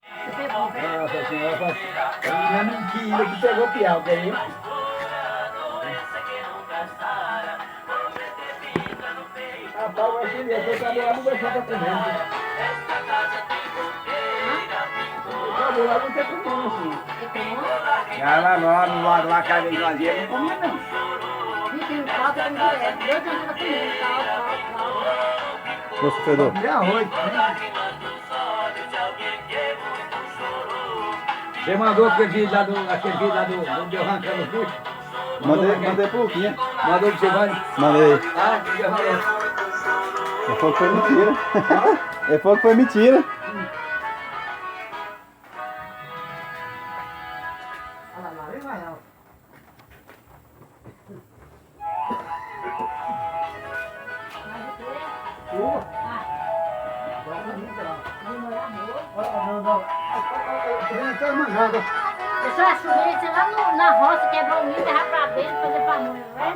Você pegou, né? Nossa senhora, é mentira que pegou piau, que aí. Rapaz, vai ser eu tô trabalhando, não vai só pra comer. Eu trabalhando, não quer comer, assim. Ela lá casa de vazia, não comia não. Vizinho, falta com direto. 2 anos pra comer, tal. Ô, sofredor. Comer arroz, né? Você mandou aquele vídeo lá do eu arrancando os bichos? Mandei pro Luquinha. Mandou pro Silvânio? Mandei. Ah, que eu falei. Ele falou que foi mentira. Ele falou que foi mentira. Olha lá, vem mais alto. Deixou a chuveira, sei lá na roça, quebrar o milho, levar pra dentro, fazer pamonha, né?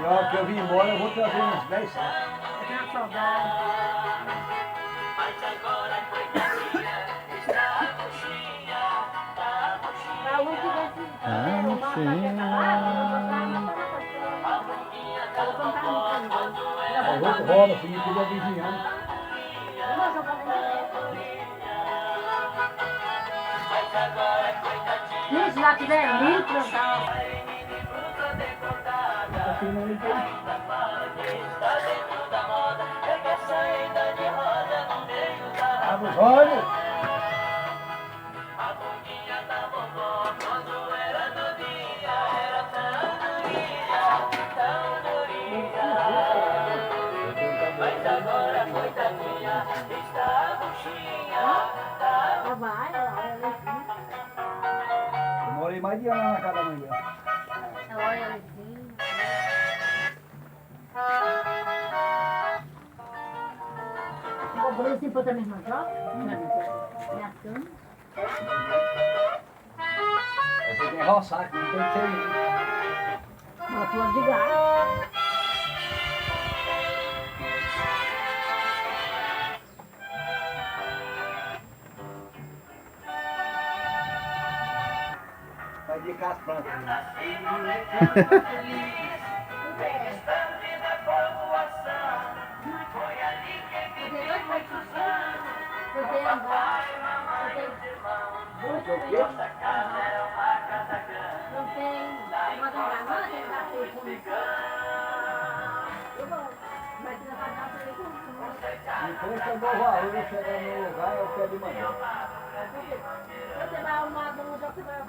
Na hora que eu vim embora, eu vou trazer uns 10 sacos. Na saudade. Pra um que vai se... Ah, não sei. O outro rola, filho, tudo é vizinhança. Gente, lá tiver limpo, tá? Abre os olhos. Ela vai, Eu morei mais de ano lá na casa da mãe dela. ela olha assim. O Bruno assim foi também na troca? Minha cama. Você tem roçar, que não tem que ser isso. Uma flor de gás. Vai de cá as plantas. Depois que eu dou valor, eu chegar no lugar, eu quero de mandar. Você vai arrumar a dona, já que vai